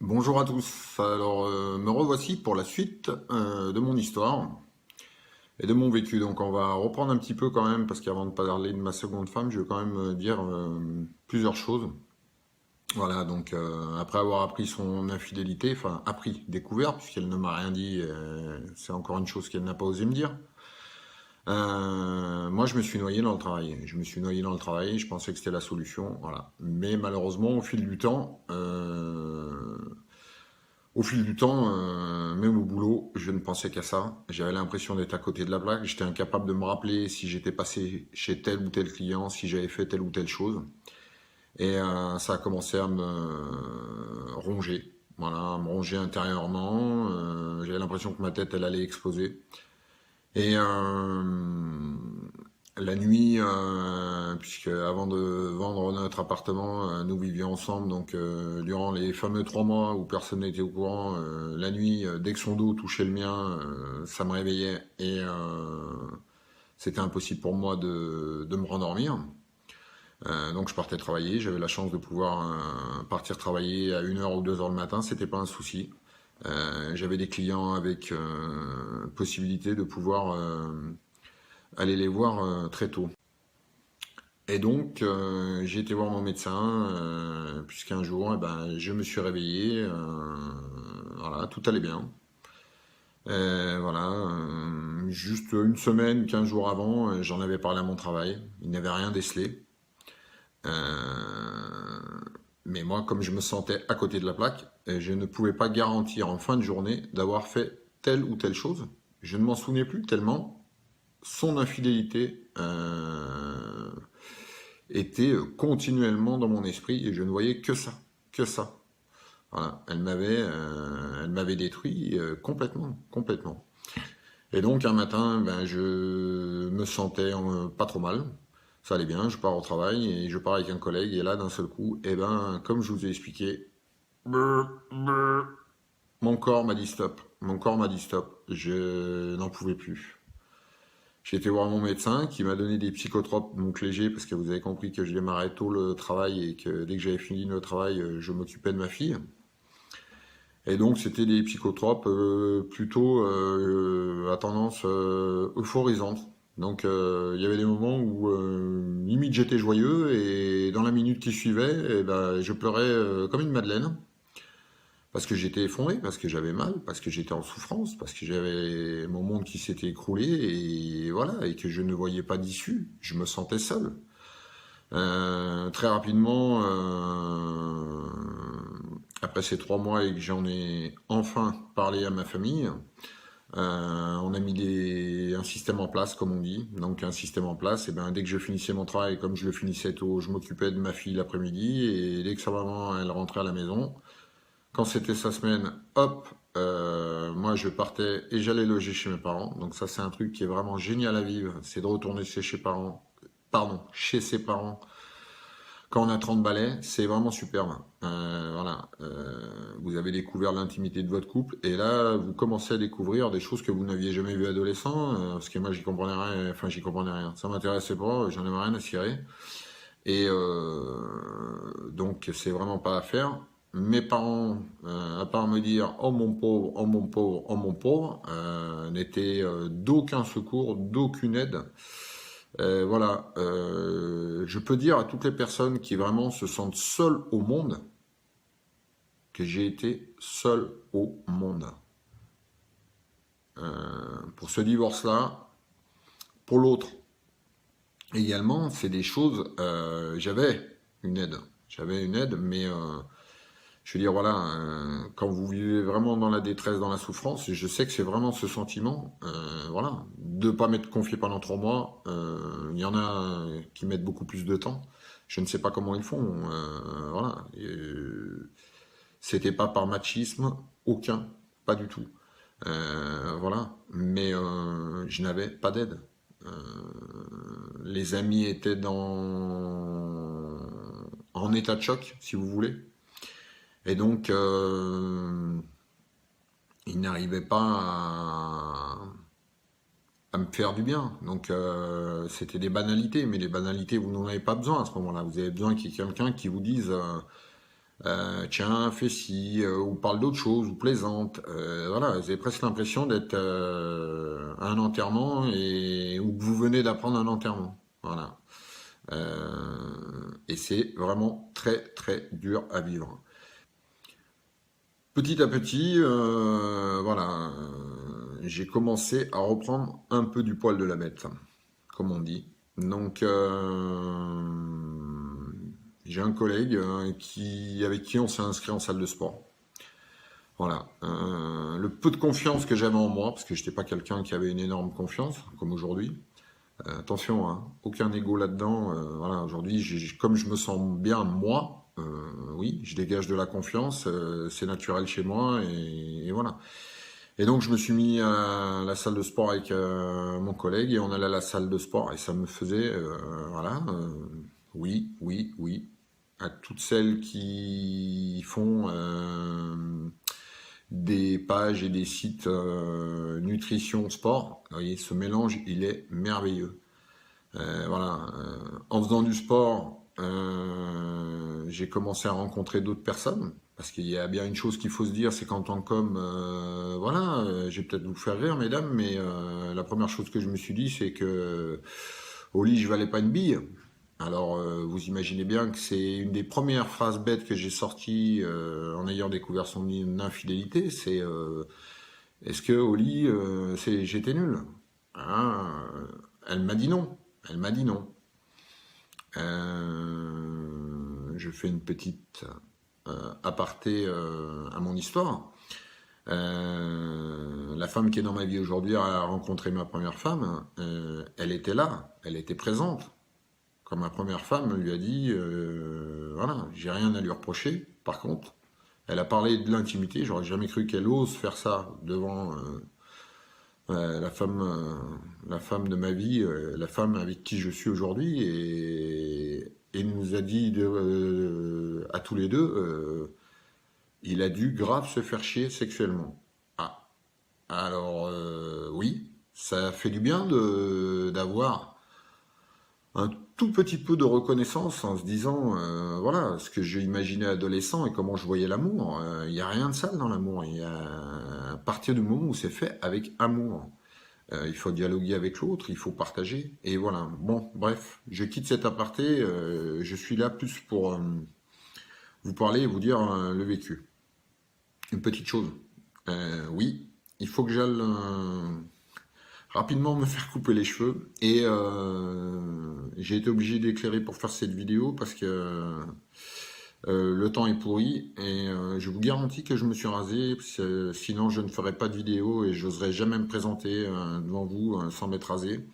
Bonjour à tous, alors me revoici pour la suite de mon histoire et de mon vécu. Donc on va reprendre un petit peu quand même, parce qu'avant de parler de ma seconde femme, je veux quand même dire plusieurs choses. Voilà, donc après avoir appris son infidélité, enfin appris, découvert, puisqu'elle ne m'a rien dit, c'est encore une chose qu'elle n'a pas osé me dire. Moi je me suis noyé dans le travail, je pensais que c'était la solution, voilà. Mais malheureusement au fil du temps, même au boulot, je ne pensais qu'à ça. J'avais l'impression d'être à côté de la plaque. J'étais incapable de me rappeler si j'étais passé chez tel ou tel client, si j'avais fait telle ou telle chose. Et ça a commencé à me ronger. Voilà, à me ronger intérieurement. J'avais l'impression que ma tête, elle allait exploser. Et la nuit, puisque avant de vendre notre appartement, nous vivions ensemble, donc durant les fameux 3 mois où personne n'était au courant, la nuit, dès que son dos touchait le mien, ça me réveillait et c'était impossible pour moi de me rendormir. Donc je partais travailler, j'avais la chance de pouvoir partir travailler à 1 heure ou 2 heures le matin, c'était pas un souci. J'avais des clients avec possibilité de pouvoir aller les voir très tôt. Et donc, j'ai été voir mon médecin, puisqu'un jour, eh ben, je me suis réveillé, voilà, tout allait bien. Voilà, juste une semaine, 15 jours avant, j'en avais parlé à mon travail. Il n'avait rien décelé. Euh, mais moi, comme je me sentais à côté de la plaque, je ne pouvais pas garantir en fin de journée d'avoir fait telle ou telle chose. Je ne m'en souvenais plus tellement son infidélité était continuellement dans mon esprit et je ne voyais que ça, que ça. Voilà, elle m'avait détruit complètement, complètement. Et donc un matin, ben, je me sentais pas trop mal. Ça allait bien, je pars au travail et je pars avec un collègue et là d'un seul coup, et ben, comme je vous ai expliqué, mon corps m'a dit stop. Mon corps m'a dit stop. Je n'en pouvais plus. J'ai été voir mon médecin qui m'a donné des psychotropes, donc légers, parce que vous avez compris que je démarrais tôt le travail et que dès que j'avais fini le travail, je m'occupais de ma fille. Et donc c'était des psychotropes plutôt à tendance euphorisante. Donc il y avait des moments où limite j'étais joyeux et dans la minute qui suivait, eh ben, je pleurais comme une madeleine. Parce que j'étais effondré, parce que j'avais mal, parce que j'étais en souffrance, parce que j'avais mon monde qui s'était écroulé et voilà, et que je ne voyais pas d'issue. Je me sentais seul. Très rapidement, après ces 3 mois et que j'en ai enfin parlé à ma famille, on a mis un système en place, comme on dit. Donc un système en place, et ben dès que je finissais mon travail, comme je le finissais tôt, je m'occupais de ma fille l'après-midi et dès que sa maman elle rentrait à la maison, quand c'était sa semaine, hop, moi je partais et j'allais loger chez mes parents. Donc ça c'est un truc qui est vraiment génial à vivre, c'est de retourner chez ses parents quand on a 30 balais, c'est vraiment superbe. Voilà, vous avez découvert l'intimité de votre couple et là vous commencez à découvrir des choses que vous n'aviez jamais vues adolescent, parce que moi j'y comprenais rien, enfin j'y comprenais rien, ça m'intéressait pas, j'en avais rien à cirer. Et donc c'est vraiment pas à faire. Mes parents, à part me dire oh mon pauvre, oh mon pauvre, oh mon pauvre, n'étaient d'aucun secours, d'aucune aide. Voilà, je peux dire à toutes les personnes qui vraiment se sentent seules au monde que j'ai été seul au monde. Pour ce divorce-là, pour l'autre également, c'est des choses. J'avais une aide, mais je veux dire, voilà, quand vous vivez vraiment dans la détresse, dans la souffrance, je sais que c'est vraiment ce sentiment, voilà, de pas m'être confié pendant 3 mois. Il y en a qui mettent beaucoup plus de temps. Je ne sais pas comment ils font. Voilà. C'était pas par machisme, aucun, pas du tout. Voilà. Mais je n'avais pas d'aide. Euh, les amis étaient en état de choc, si vous voulez. Et donc, il n'arrivait pas à me faire du bien. Donc, c'était des banalités, mais les banalités, vous n'en avez pas besoin à ce moment-là. Vous avez besoin qu'il y ait quelqu'un qui vous dise Tiens, fais ci, ou parle d'autre chose, ou plaisante. Voilà, vous avez presque l'impression d'être à un enterrement ou que vous venez d'apprendre un enterrement. Voilà. Et c'est vraiment très très dur à vivre. Petit à petit, voilà, j'ai commencé à reprendre un peu du poil de la bête, comme on dit. Donc, j'ai un collègue avec qui on s'est inscrit en salle de sport. Voilà. Le peu de confiance que j'avais en moi, parce que je n'étais pas quelqu'un qui avait une énorme confiance, comme aujourd'hui. Attention, hein, aucun ego là-dedans. Voilà, aujourd'hui, comme je me sens bien moi, oui, je dégage de la confiance, c'est naturel chez moi et voilà. Et donc je me suis mis à la salle de sport avec mon collègue et on allait à la salle de sport et ça me faisait, voilà, oui, oui, oui, à toutes celles qui font des pages et des sites nutrition sport. Vous voyez, ce mélange, il est merveilleux. Voilà, en faisant du sport, j'ai commencé à rencontrer d'autres personnes. Parce qu'il y a bien une chose qu'il faut se dire, c'est qu'en tant qu'homme, voilà, je vais peut-être vous faire rire, mesdames, mais la première chose que je me suis dit, c'est que au lit, je valais pas une bille. Alors, vous imaginez bien que c'est une des premières phrases bêtes que j'ai sorties en ayant découvert son infidélité, c'est est-ce que au lit, j'étais nul? Hein, elle m'a dit non. Elle m'a dit non. Je fais une petite aparté à mon histoire. La femme qui est dans ma vie aujourd'hui a rencontré ma première femme. Elle était là, elle était présente. Quand ma première femme lui a dit, voilà, j'ai rien à lui reprocher. Par contre, elle a parlé de l'intimité. J'aurais jamais cru qu'elle ose faire ça devant la femme de ma vie, la femme avec qui je suis aujourd'hui, et nous a dit à tous les deux, il a dû grave se faire chier sexuellement. Ah, alors oui, ça fait du bien d'avoir un tout petit peu de reconnaissance en se disant, voilà, ce que j'ai imaginé adolescent et comment je voyais l'amour. Il n'y a rien de sale dans l'amour. À partir du moment où c'est fait avec amour. Il faut dialoguer avec l'autre, il faut partager. Et voilà. Bon, bref, je quitte cet aparté. Je suis là plus pour vous parler et vous dire le vécu. Une petite chose. Oui, il faut que j'aille rapidement me faire couper les cheveux. Et j'ai été obligé d'éclairer pour faire cette vidéo parce que le temps est pourri et je vous garantis que je me suis rasé, sinon je ne ferai pas de vidéo et j'oserais jamais me présenter devant vous sans m'être rasé.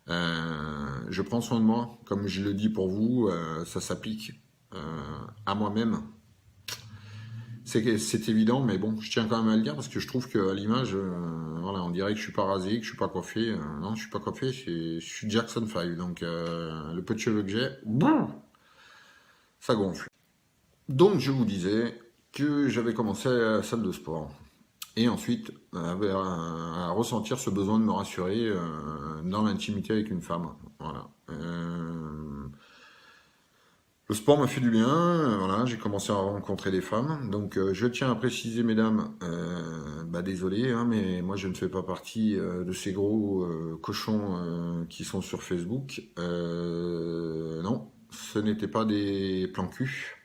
Je prends soin de moi, comme je le dis pour vous, ça s'applique à moi-même. C'est évident, mais bon, je tiens quand même à le dire parce que je trouve qu'à l'image, voilà, on dirait que je suis pas rasé, que je suis pas coiffé. Non, je suis pas coiffé, je suis Jackson 5, donc le peu de cheveux que j'ai, ça gonfle. Donc je vous disais que j'avais commencé à la salle de sport et ensuite à ressentir ce besoin de me rassurer dans l'intimité avec une femme. Voilà. Le sport m'a fait du bien, voilà, j'ai commencé à rencontrer des femmes. Donc je tiens à préciser, mesdames, bah, désolé, hein, mais moi je ne fais pas partie de ces gros cochons qui sont sur Facebook. Non, ce n'était pas des plans cul.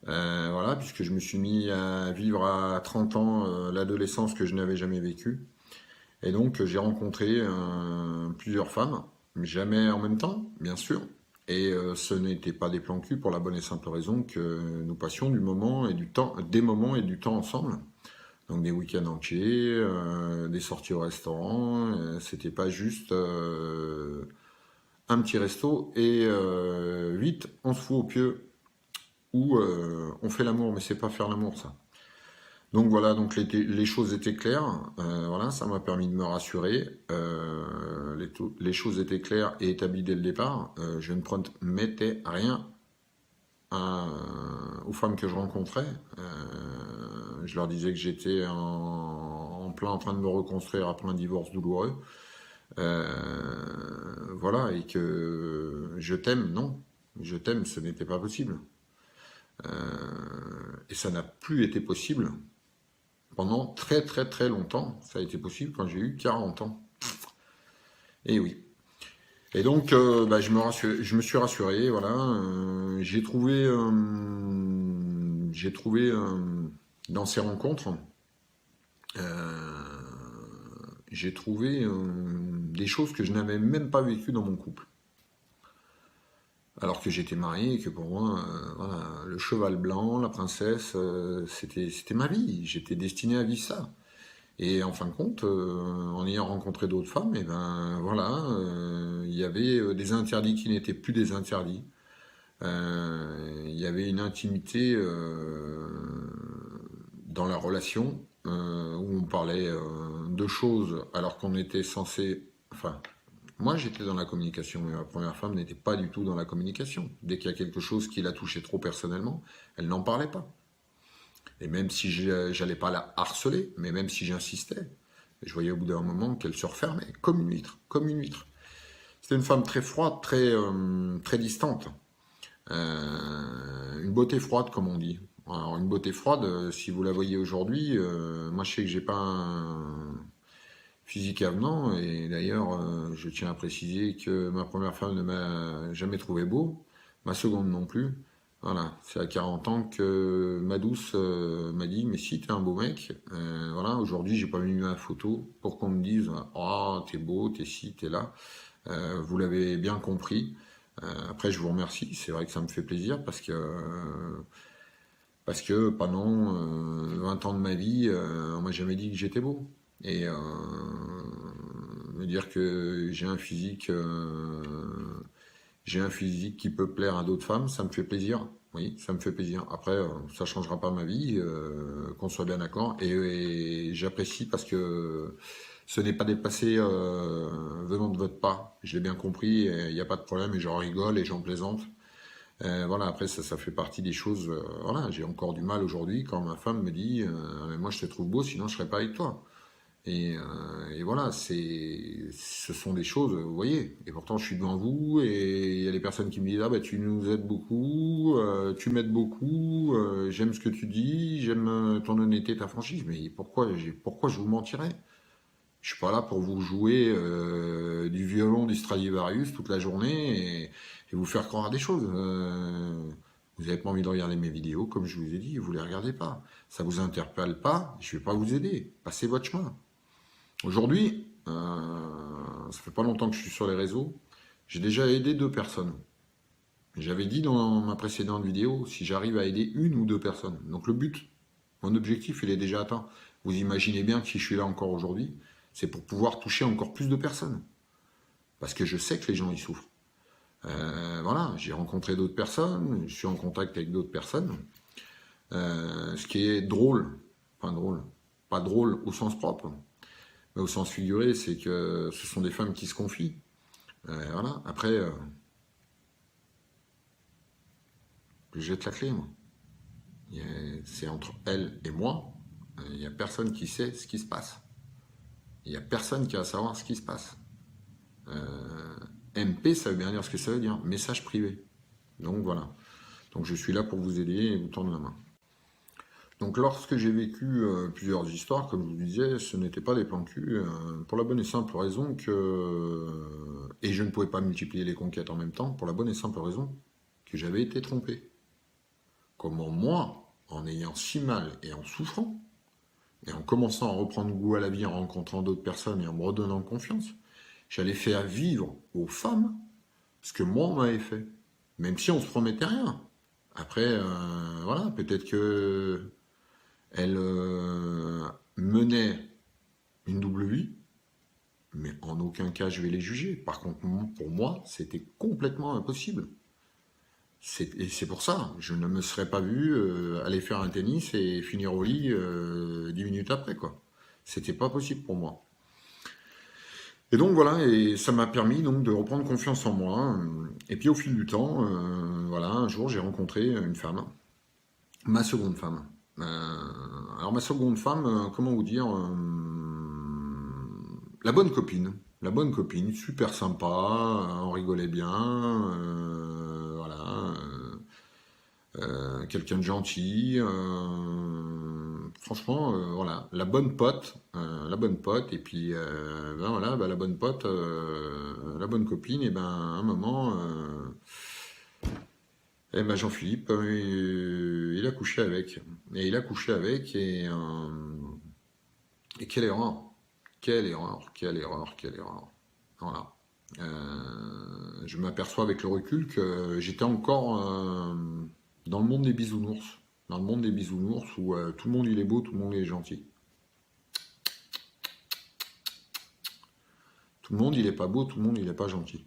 Voilà, puisque je me suis mis à vivre à 30 ans l'adolescence que je n'avais jamais vécue. Et donc j'ai rencontré plusieurs femmes, jamais en même temps, bien sûr. Et ce n'était pas des plans cul pour la bonne et simple raison que nous passions du moment et du temps, des moments et du temps ensemble. Donc des week-ends entiers, des sorties au restaurant. C'était pas juste un petit resto et vite on se fout au pieu ou on fait l'amour, mais c'est pas faire l'amour ça. Donc voilà, donc les choses étaient claires, voilà, ça m'a permis de me rassurer. Les choses étaient claires et établies dès le départ. Je ne promettais rien aux femmes que je rencontrais. Je leur disais que j'étais en plein en train de me reconstruire après un divorce douloureux. Voilà, et que je t'aime, non. Je t'aime, ce n'était pas possible. Et ça n'a plus été possible pendant très très très longtemps. Ça a été possible quand j'ai eu 40 ans. Et oui. Et donc, bah, je me suis rassuré, voilà. J'ai trouvé dans ces rencontres, euh, j'ai trouvé des choses que je n'avais même pas vécues dans mon couple. Alors que j'étais marié et que pour moi, voilà, le cheval blanc, la princesse, c'était ma vie. J'étais destiné à vivre ça. Et en fin de compte, en ayant rencontré d'autres femmes, et ben voilà, il y avait des interdits qui n'étaient plus des interdits. Il y avait une intimité dans la relation où on parlait de choses alors qu'on était censé. Enfin, moi j'étais dans la communication, mais ma première femme n'était pas du tout dans la communication. Dès qu'il y a quelque chose qui la touchait trop personnellement, elle n'en parlait pas. Et même si j'allais pas la harceler, mais même si j'insistais, je voyais au bout d'un moment qu'elle se refermait, comme une huître, comme une huître. C'était une femme très froide, très distante. Une beauté froide, comme on dit. Alors, une beauté froide, si vous la voyez aujourd'hui, moi je sais que j'ai pas un physique avenant, et d'ailleurs, je tiens à préciser que ma première femme ne m'a jamais trouvé beau, ma seconde non plus. Voilà, c'est à 40 ans que ma douce m'a dit, mais si t'es un beau mec, voilà, aujourd'hui j'ai pas mis ma photo pour qu'on me dise, oh t'es beau, t'es ci, t'es là. Vous l'avez bien compris. Après, je vous remercie. C'est vrai que ça me fait plaisir parce que pendant 20 ans de ma vie, on m'a jamais dit que j'étais beau. Et me dire que j'ai un physique qui peut plaire à d'autres femmes, ça me fait plaisir. Oui, ça me fait plaisir. Après, ça changera pas ma vie, qu'on soit bien d'accord. Et j'apprécie parce que ce n'est pas déplacé venant de votre part. Je l'ai bien compris, il n'y a pas de problème et j'en rigole et j'en plaisante. Voilà, après ça fait partie des choses. Voilà, j'ai encore du mal aujourd'hui quand ma femme me dit moi je te trouve beau, sinon je serais pas avec toi. Et voilà, ce sont des choses, vous voyez. Et pourtant, je suis devant vous et il y a des personnes qui me disent ah bah tu nous aides beaucoup, tu m'aides beaucoup, j'aime ce que tu dis, j'aime ton honnêteté, ta franchise. Mais pourquoi je vous mentirais? Je suis pas là pour vous jouer du violon, du Stradivarius toute la journée et vous faire croire à des choses. Vous n'avez pas envie de regarder mes vidéos, comme je vous ai dit, vous les regardez pas. Ça vous interpelle pas, je vais pas vous aider. Passez votre chemin. Aujourd'hui, ça fait pas longtemps que je suis sur les réseaux. J'ai déjà aidé 2 personnes. J'avais dit dans ma précédente vidéo, si j'arrive à aider 1 ou 2 personnes. Donc le but, mon objectif, il est déjà atteint. Vous imaginez bien que si je suis là encore aujourd'hui, c'est pour pouvoir toucher encore plus de personnes. Parce que je sais que les gens y souffrent. Voilà, j'ai rencontré d'autres personnes, je suis en contact avec d'autres personnes. Ce qui est drôle, enfin drôle, pas drôle au sens propre, mais au sens figuré, c'est que ce sont des femmes qui se confient. Voilà, après, je jette la clé, moi. C'est entre elle et moi, il n'y a personne qui sait ce qui se passe. Il n'y a personne qui va savoir ce qui se passe. MP, ça veut bien dire ce que ça veut dire, message privé. Donc voilà. Donc je suis là pour vous aider et vous tendre la main. Donc lorsque j'ai vécu plusieurs histoires, comme je vous disais, ce n'était pas des plans cul, pour la bonne et simple raison que... Et je ne pouvais pas multiplier les conquêtes en même temps, pour la bonne et simple raison que j'avais été trompé. Comment moi, en ayant si mal et en souffrant, et en commençant à reprendre goût à la vie, en rencontrant d'autres personnes et en me redonnant confiance, j'allais faire vivre aux femmes ce que moi on m'avait fait. Même si on se promettait rien. Après, voilà, peut-être que elle menait une double vie, mais en aucun cas je vais les juger. Par contre, pour moi, c'était complètement impossible. Et c'est pour ça, je ne me serais pas vu aller faire un tennis et finir au lit 10 minutes après, quoi. C'était pas possible pour moi. Et donc voilà, et ça m'a permis donc de reprendre confiance en moi. Et puis au fil du temps, voilà, un jour j'ai rencontré une femme, ma seconde femme. Alors ma seconde femme, comment vous dire, la bonne copine, super sympa, on rigolait bien, voilà. quelqu'un de gentil, franchement, voilà, la bonne pote, et puis ben voilà, ben la bonne pote, la bonne copine, et ben à un moment, et ben Jean-Philippe, il a couché avec, et il a couché avec, et quelle erreur, quelle erreur, quelle erreur, quelle erreur, voilà. Je m'aperçois avec le recul que j'étais encore dans le monde des bisounours. Dans le monde des bisounours où tout le monde il est beau, tout le monde il est gentil. Tout le monde il est pas beau, tout le monde il est pas gentil.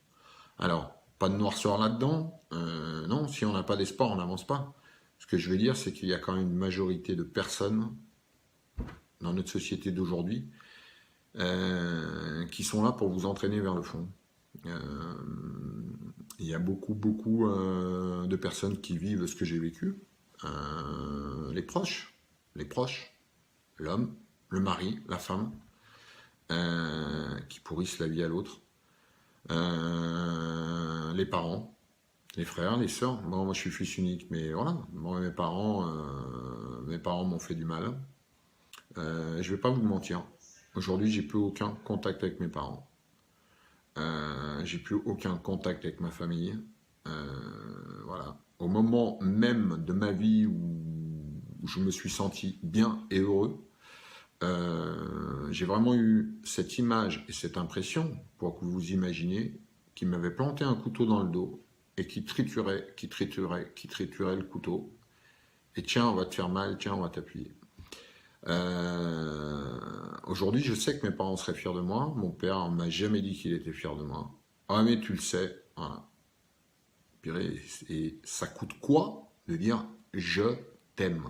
Alors, pas de noirceur là-dedans. Non, si on n'a pas d'espoir, on n'avance pas. Ce que je veux dire, c'est qu'il y a quand même une majorité de personnes dans notre société d'aujourd'hui qui sont là pour vous entraîner vers le fond. Il y a beaucoup de personnes qui vivent ce que j'ai vécu. Les proches, l'homme, le mari, la femme, qui pourrissent la vie à l'autre, les parents, les frères, les sœurs. Bon, moi je suis fils unique, mais voilà, moi, mes parents m'ont fait du mal. Je vais pas vous mentir. Aujourd'hui, j'ai plus aucun contact avec mes parents. J'ai plus aucun contact avec ma famille. Voilà. Au moment même de ma vie où je me suis senti bien et heureux, j'ai vraiment eu cette image et cette impression, pour que vous imaginez, qu'il m'avait planté un couteau dans le dos et qui triturait le couteau. Et tiens, on va te faire mal, tiens, on va t'appuyer. Aujourd'hui, je sais que mes parents seraient fiers de moi. Mon père m'a jamais dit qu'il était fier de moi. Ah, mais tu le sais. Voilà. Et ça coûte quoi de dire je t'aime?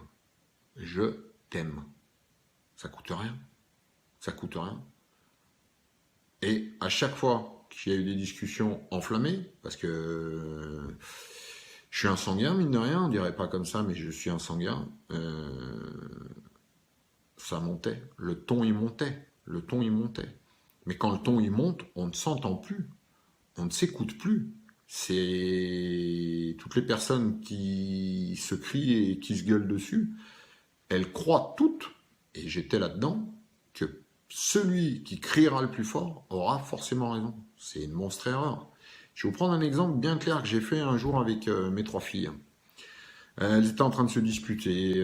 Je t'aime. Ça coûte rien. Ça coûte rien. Et à chaque fois qu'il y a eu des discussions enflammées, parce que je suis un sanguin, mine de rien, on dirait pas comme ça, mais je suis un sanguin, ça montait. Le ton, il montait. Le ton, il montait. Mais quand le ton, il monte, on ne s'entend plus. On ne s'écoute plus. C'est toutes les personnes qui se crient et qui se gueulent dessus, elles croient toutes, et j'étais là-dedans, que celui qui criera le plus fort aura forcément raison. C'est une monstre erreur. Je vais vous prendre un exemple bien clair que j'ai fait un jour avec mes 3 filles. Elles étaient en train de se disputer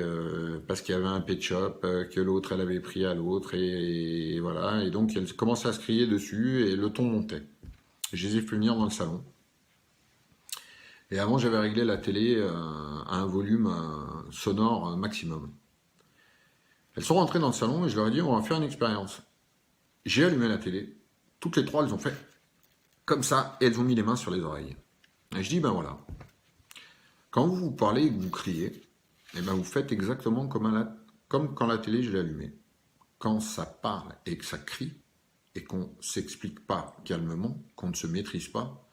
parce qu'il y avait un pet shop que l'autre elle avait pris à l'autre et voilà, et donc elles commençaient à se crier dessus et le ton montait. Je les ai fait venir dans le salon. Et avant, j'avais réglé la télé à un volume sonore maximum. Elles sont rentrées dans le salon et je leur ai dit, on va faire une expérience. J'ai allumé la télé. Toutes les 3, elles ont fait comme ça et elles ont mis les mains sur les oreilles. Et je dis, ben voilà. Quand vous vous parlez et que vous criez, eh ben vous faites exactement comme quand la télé, je l'ai allumée. Quand ça parle et que ça crie, et qu'on ne s'explique pas calmement, qu'on ne se maîtrise pas,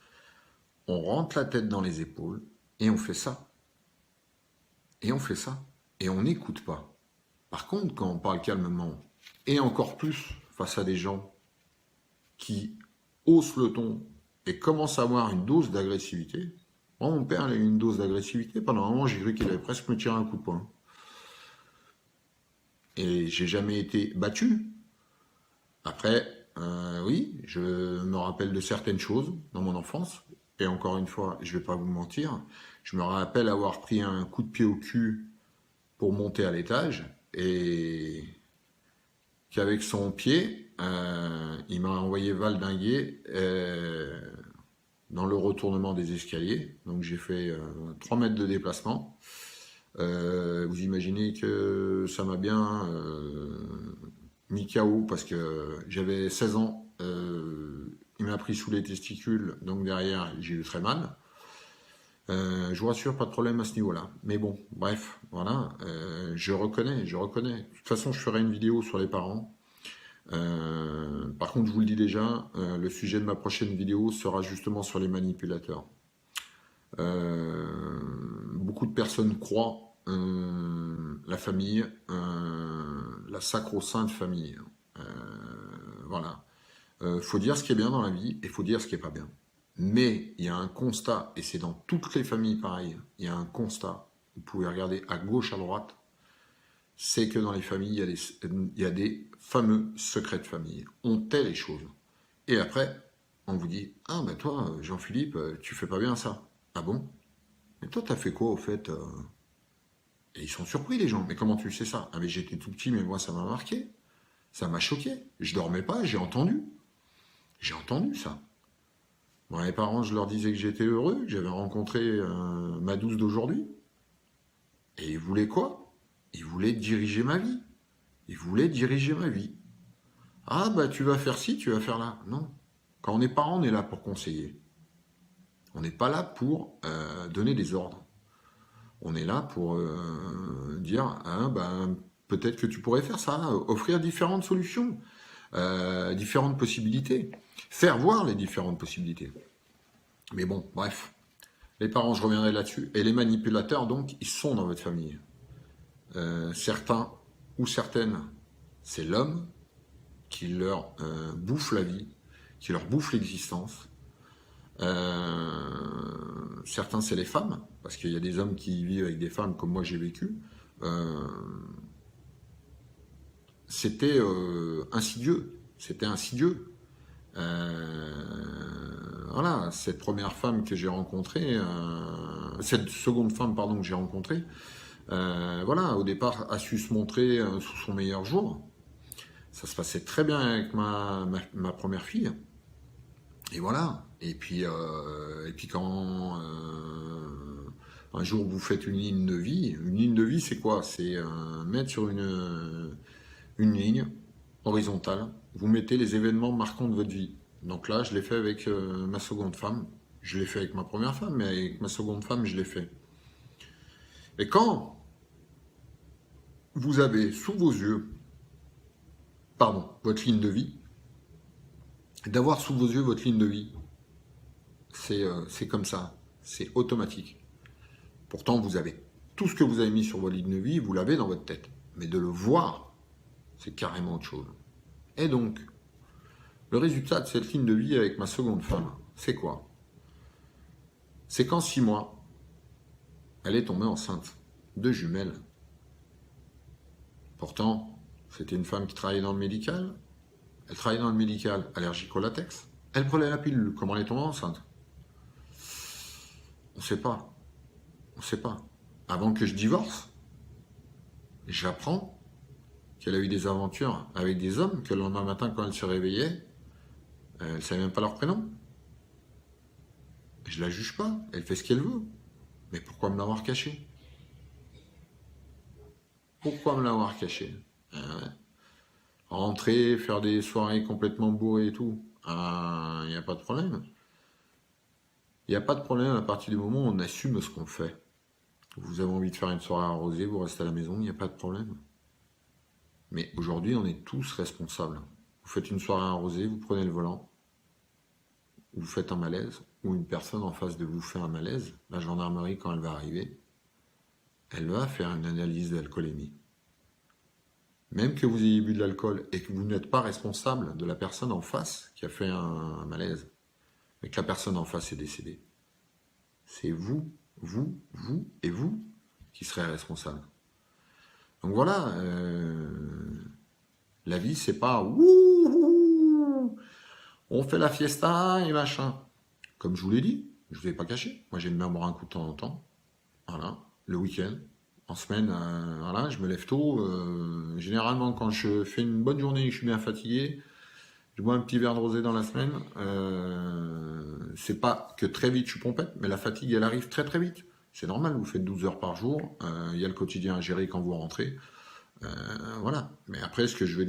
on rentre la tête dans les épaules et on fait ça. Et on fait ça. Et on n'écoute pas. Par contre, quand on parle calmement, et encore plus face à des gens qui haussent le ton et commencent à avoir une dose d'agressivité, moi, mon père, il a eu une dose d'agressivité. Pendant un moment, j'ai cru qu'il allait presque me tirer un coup de poing. Et j'ai jamais été battu. Après, oui, je me rappelle de certaines choses dans mon enfance. Et encore une fois, je ne vais pas vous mentir, je me rappelle avoir pris un coup de pied au cul pour monter à l'étage et qu'avec son pied, il m'a envoyé valdinguer dans le retournement des escaliers. Donc j'ai fait 3 mètres de déplacement. Vous imaginez que ça m'a bien mis KO parce que j'avais 16 ans. Il m'a pris sous les testicules, donc derrière j'ai eu très mal. Je vous rassure, pas de problème à ce niveau-là. Mais bon, bref, voilà, je reconnais. De toute façon, je ferai une vidéo sur les parents. Par contre, je vous le dis déjà, le sujet de ma prochaine vidéo sera justement sur les manipulateurs. Beaucoup de personnes croient la famille, la sacro-sainte famille. Voilà. Faut dire ce qui est bien dans la vie et faut dire ce qui est pas bien. Mais il y a un constat, et c'est dans toutes les familles pareil, il y a un constat vous pouvez regarder à gauche, à droite, c'est que dans les familles, il y a des fameux secrets de famille. On tait les choses. Et après, on vous dit, ah ben toi, Jean-Philippe, tu fais pas bien ça. Ah bon? Mais toi, t'as fait quoi au fait? Et ils sont surpris, les gens. Mais comment tu sais ça? Ah mais j'étais tout petit, mais moi, ça m'a marqué. Ça m'a choqué. Je dormais pas, j'ai entendu. J'ai entendu ça. Moi, mes parents, je leur disais que j'étais heureux, que j'avais rencontré ma douce d'aujourd'hui. Et ils voulaient quoi? Ils voulaient diriger ma vie. Ils voulaient diriger ma vie. Ah bah tu vas faire ci, tu vas faire là. Non. Quand on est parent, on est là pour conseiller. On n'est pas là pour donner des ordres. On est là pour dire, ah, ben, peut-être que tu pourrais faire ça, offrir différentes solutions, différentes possibilités, faire voir les différentes possibilités. Mais bon, bref, les parents, je reviendrai là-dessus, et les manipulateurs, donc, ils sont dans votre famille. Certains ou certaines, c'est l'homme qui leur bouffe la vie, qui leur bouffe l'existence. Certains, c'est les femmes, parce qu'il y a des hommes qui vivent avec des femmes comme moi j'ai vécu. C'était insidieux. C'était insidieux. Voilà, cette première femme que j'ai rencontrée, cette seconde femme, pardon, que j'ai rencontrée, voilà, au départ, a su se montrer sous son meilleur jour. Ça se passait très bien avec ma première fille. Et voilà. Et puis quand un jour vous faites une ligne de vie c'est quoi? C'est mettre sur une ligne horizontale, vous mettez les événements marquants de votre vie. Donc là, je l'ai fait avec ma seconde femme. Je l'ai fait avec ma première femme, mais avec ma seconde femme, je l'ai fait. Et quand vous avez sous vos yeux, pardon, votre ligne de vie, d'avoir sous vos yeux votre ligne de vie, c'est comme ça, c'est automatique. Pourtant, vous avez tout ce que vous avez mis sur votre ligne de vie, vous l'avez dans votre tête. Mais de le voir, c'est carrément autre chose. Et donc, le résultat de cette ligne de vie avec ma seconde femme, c'est quoi? C'est qu'en 6 mois, elle est tombée enceinte de jumelles. Pourtant, c'était une femme qui travaillait dans le médical. Elle travaillait dans le médical, allergique au latex. Elle prenait la pilule. Comment elle est tombée enceinte? On ne sait pas. On ne sait pas. Avant que je divorce, j'apprends qu'elle a eu des aventures avec des hommes, que le lendemain matin, quand elle se réveillait, elle ne savait même pas leur prénom. Je la juge pas, elle fait ce qu'elle veut. Mais pourquoi me l'avoir caché? Pourquoi me l'avoir caché? Rentrer, faire des soirées complètement bourrées et tout, il n'y a pas de problème. Il n'y a pas de problème à partir du moment où on assume ce qu'on fait. Vous avez envie de faire une soirée arrosée, vous restez à la maison, il n'y a pas de problème. Mais aujourd'hui, on est tous responsables. Vous faites une soirée arrosée, vous prenez le volant, vous faites un malaise, ou une personne en face de vous fait un malaise, la gendarmerie, quand elle va arriver, elle va faire une analyse d'alcoolémie. Même que vous ayez bu de l'alcool et que vous n'êtes pas responsable de la personne en face qui a fait un malaise, et que la personne en face est décédée, c'est vous et vous qui serez responsable. Donc voilà, la vie, c'est pas ouh, on fait la fiesta et machin. Comme je vous l'ai dit, je ne vous ai pas caché. Moi, j'aime bien boire un coup de temps en temps. Voilà, le week-end. En semaine, voilà, je me lève tôt. Généralement, quand je fais une bonne journée et que je suis bien fatigué, je bois un petit verre de rosé dans la semaine. C'est pas que très vite je suis pompette, mais la fatigue, elle arrive très très vite. C'est normal, vous faites 12 heures par jour. Il y a le quotidien à gérer quand vous rentrez. Voilà. Mais après, ce que je veux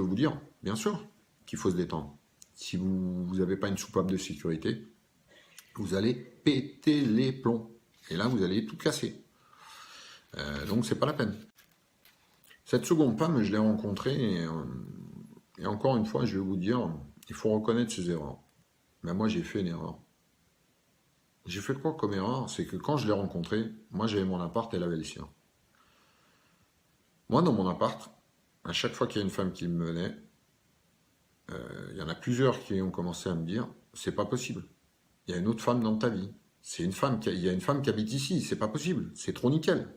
vous dire, bien sûr, qu'il faut se détendre. Si vous n'avez pas une soupape de sécurité, vous allez péter les plombs. Et là, vous allez tout casser. Donc, c'est pas la peine. Cette seconde femme, je l'ai rencontrée, et encore une fois, je vais vous dire, il faut reconnaître ses erreurs. Mais moi, j'ai fait une erreur. J'ai fait quoi comme erreur? C'est que quand je l'ai rencontrée, moi, j'avais mon appart, elle avait le sien. Moi, dans mon appart, à chaque fois qu'il y a une femme qui me venait, il y en a plusieurs qui ont commencé à me dire, c'est pas possible. Il y a une autre femme dans ta vie. il y a une femme qui habite ici, c'est pas possible, c'est trop nickel.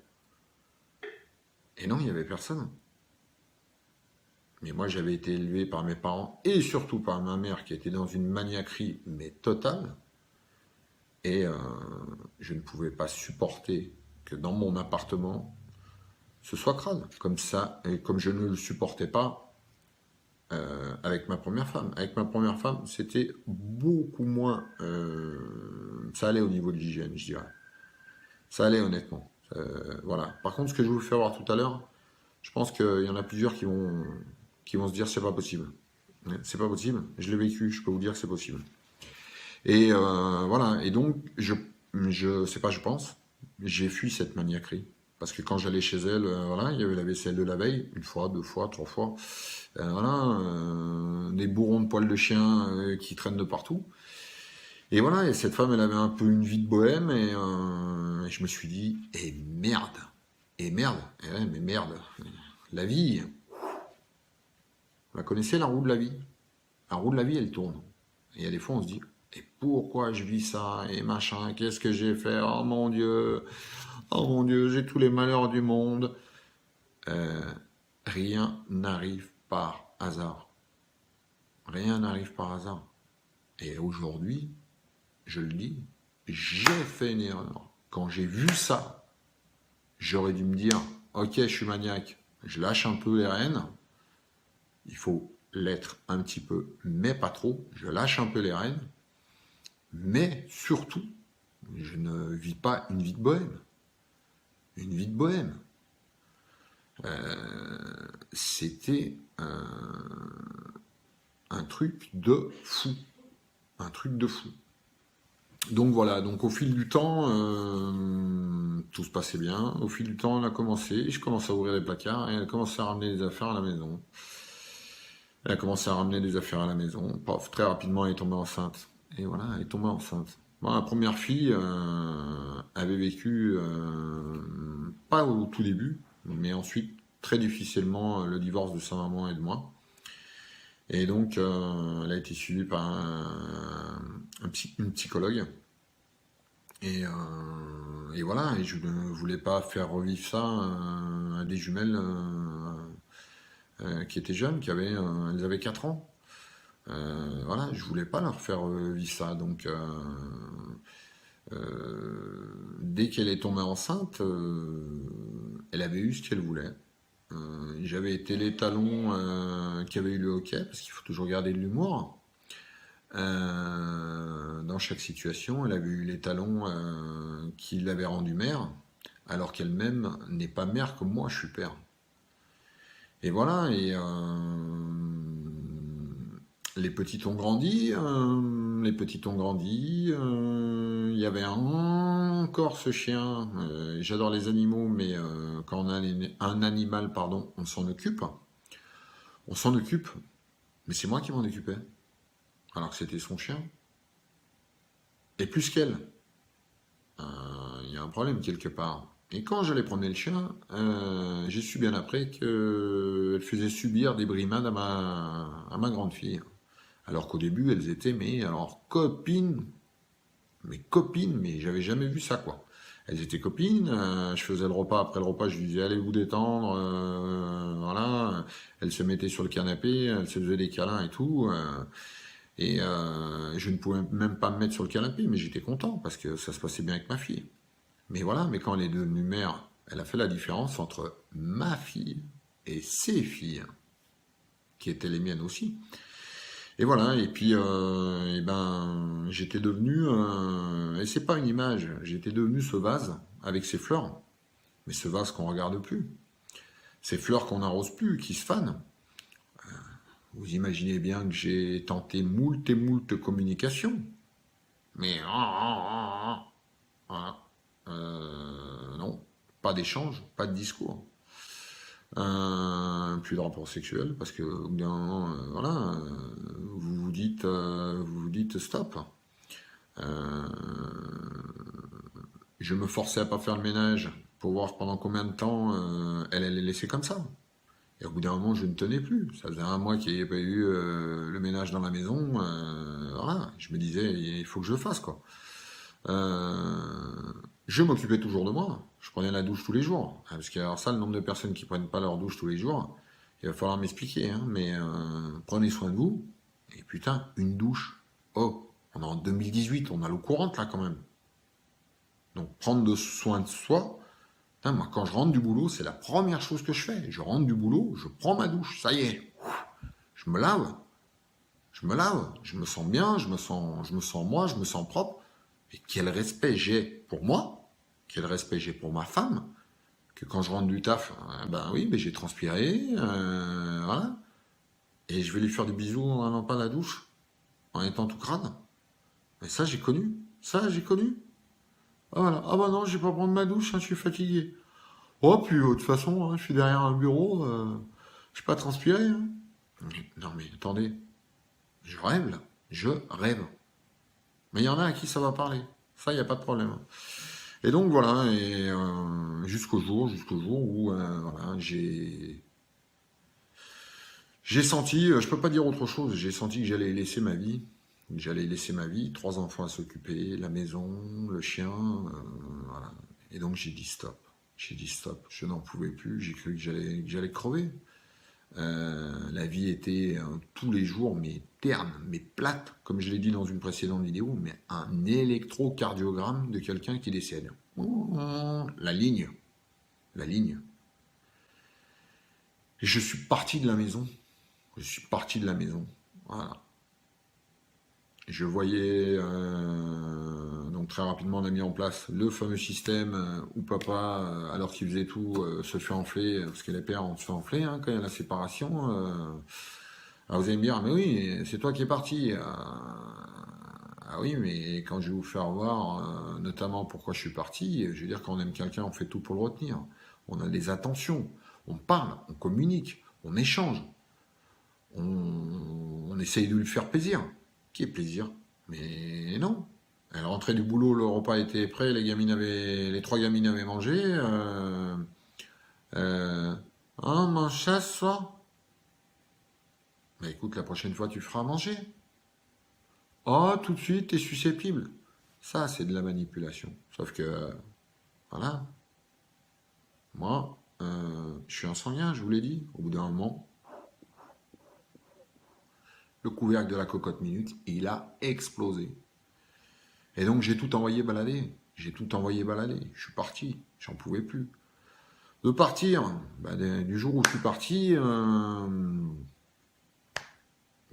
Et non, il n'y avait personne. Mais moi, j'avais été élevé par mes parents et surtout par ma mère qui était dans une maniaquerie, mais totale. Et je ne pouvais pas supporter que dans mon appartement, ce soit crade. Comme ça, et comme je ne le supportais pas avec ma première femme. Avec ma première femme, c'était beaucoup moins... ça allait au niveau de l'hygiène, je dirais. Ça allait honnêtement. Voilà. Par contre, ce que je vous fais voir tout à l'heure, je pense qu'il y en a plusieurs qui vont se dire c'est pas possible. Ouais, c'est pas possible. Je l'ai vécu, je peux vous dire que c'est possible. Et voilà. Et donc, je sais pas, je pense, j'ai fui cette maniaquerie. Parce que quand j'allais chez elle, voilà, il y avait la vaisselle de la veille, une fois, deux fois, trois fois. Voilà, des bourrons de poils de chien qui traînent de partout. Et voilà, et cette femme, elle avait un peu une vie de bohème, et je me suis dit, et merde, et ouais, mais merde, la vie, vous la connaissez, la roue de la vie? La roue de la vie, elle tourne. Et il y a des fois, on se dit, et pourquoi je vis ça, et machin, qu'est-ce que j'ai fait, oh mon Dieu, j'ai tous les malheurs du monde. Euh, Rien n'arrive par hasard. Rien n'arrive par hasard. Et aujourd'hui, je le dis, j'ai fait une erreur. Quand j'ai vu ça, j'aurais dû me dire, ok, je suis maniaque, je lâche un peu les rênes, il faut l'être un petit peu, mais pas trop, je lâche un peu les rênes, mais surtout, je ne vis pas une vie de bohème. Une vie de bohème. C'était un truc de fou. Un truc de fou. Donc voilà, donc au fil du temps, tout se passait bien. Au fil du temps, on a commencé, je commençais à ouvrir les placards et elle a commencé à ramener des affaires à la maison. Elle a commencé à ramener des affaires à la maison. Paf, très rapidement, elle est tombée enceinte. Et voilà, elle est tombée enceinte. Bon, la première fille avait vécu, pas au tout début, mais ensuite très difficilement le divorce de sa maman et de moi. Et donc, elle a été suivie par une psychologue. Et voilà, et je ne voulais pas faire revivre ça à des jumelles qui étaient jeunes, elles avaient 4 ans. Voilà, je voulais pas leur faire vivre ça. Donc, dès qu'elle est tombée enceinte, elle avait eu ce qu'elle voulait. J'avais été l'étalon qui avait eu le hockey, parce qu'il faut toujours garder de l'humour. Dans chaque situation, elle avait eu l'étalon qui l'avait rendue mère, alors qu'elle-même n'est pas mère comme moi, je suis père. Et voilà, et les petites ont grandi, il y avait encore ce chien, j'adore les animaux, mais quand on a un animal, pardon, on s'en occupe. On s'en occupe, mais c'est moi qui m'en occupais, alors que c'était son chien. Et plus qu'elle. Il y a un problème quelque part. Et quand j'allais promener le chien, j'ai su bien après qu'elle faisait subir des brimades à ma grande fille. Alors qu'au début, elles étaient, mais alors copines, mais j'avais jamais vu ça, quoi. Elles étaient copines, je faisais le repas, après le repas, je lui disais, allez vous détendre, voilà. Elles se mettaient sur le canapé, elles se faisaient des câlins et tout. Et je ne pouvais même pas me mettre sur le canapé, mais j'étais content parce que ça se passait bien avec ma fille. Mais voilà, mais quand elle est devenue mère, elle a fait la différence entre ma fille et ses filles, qui étaient les miennes aussi. Et voilà, et puis et ben, j'étais devenu, et c'est pas une image, j'étais devenu ce vase avec ses fleurs, mais ce vase qu'on regarde plus, ces fleurs qu'on n'arrose plus, qui se fanent. Vous imaginez bien que j'ai tenté moult et moult communications, mais voilà. Non, pas d'échange, pas de discours. Plus de rapport sexuel, parce que au bout d'un moment, voilà, vous vous dites stop. Euh, je me forçais à pas faire le ménage pour voir pendant combien de temps elle allait laisser comme ça. Et au bout d'un moment, je ne tenais plus. Ça faisait un mois qu'il n'y avait pas eu le ménage dans la maison. Voilà, je me disais, il faut que je le fasse, quoi. Je m'occupais toujours de moi. Je prenais la douche tous les jours. Parce que alors ça, le nombre de personnes qui prennent pas leur douche tous les jours, il va falloir m'expliquer. Hein, mais prenez soin de vous. Et putain, une douche. Oh, on est en 2018, on a l'eau courante là quand même. Donc prendre soin de soi. Putain, moi, quand je rentre du boulot, c'est la première chose que je fais. Je rentre du boulot, je prends ma douche. Ça y est. Je me lave. Je me lave. Je me sens bien. Je me sens moi. Je me sens propre. Et quel respect j'ai pour moi, quel respect j'ai pour ma femme, que quand je rentre du taf, ben oui, mais j'ai transpiré, voilà, et je vais lui faire des bisous en allant pas à la douche, en étant tout crade. Et ça, j'ai connu. Ça, j'ai connu. Ah, voilà. Ah bah non, je vais pas prendre ma douche, hein, je suis fatigué. Oh, puis de toute façon, hein, je suis derrière un bureau, je vais pas transpirer. Hein. Non mais attendez, je rêve là, je rêve. Mais il y en a à qui ça va parler. Ça, il n'y a pas de problème. Et donc voilà, et jusqu'au jour où voilà, j'ai senti, je peux pas dire autre chose, j'ai senti que j'allais laisser ma vie, trois enfants à s'occuper, la maison, le chien, voilà. Et donc j'ai dit stop, je n'en pouvais plus, j'ai cru que j'allais crever. La vie était tous les jours, mais terne, mais plate, comme je l'ai dit dans une précédente vidéo, mais un électrocardiogramme de quelqu'un qui décède. La ligne, la ligne. Et je suis parti de la maison. Je suis parti de la maison. Voilà. Je voyais, donc très rapidement, on a mis en place le fameux système où papa, alors qu'il faisait tout, se fait enfler, parce que les pères, on se fait enfler hein, quand il y a la séparation. Alors vous allez me dire, mais oui, c'est toi qui es parti. Ah oui, mais quand je vais vous faire voir, notamment pourquoi je suis parti, je veux dire, quand on aime quelqu'un, on fait tout pour le retenir. On a des attentions, on parle, on communique, on échange, on essaye de lui faire plaisir. Qui est plaisir? Mais non. Elle rentrait du boulot, le repas était prêt, les trois gamines avaient mangé. On mange ça ce soir? Bah écoute, la prochaine fois tu feras manger. Oh, tout de suite, t'es susceptible. Ça, c'est de la manipulation. Sauf que, voilà, moi, je suis un sanguin, je vous l'ai dit. Au bout d'un moment, le couvercle de la cocotte minute, il a explosé. Et donc, j'ai tout envoyé balader. J'ai tout envoyé balader. Je suis parti. J'en pouvais plus. De partir, bah, du jour où je suis parti,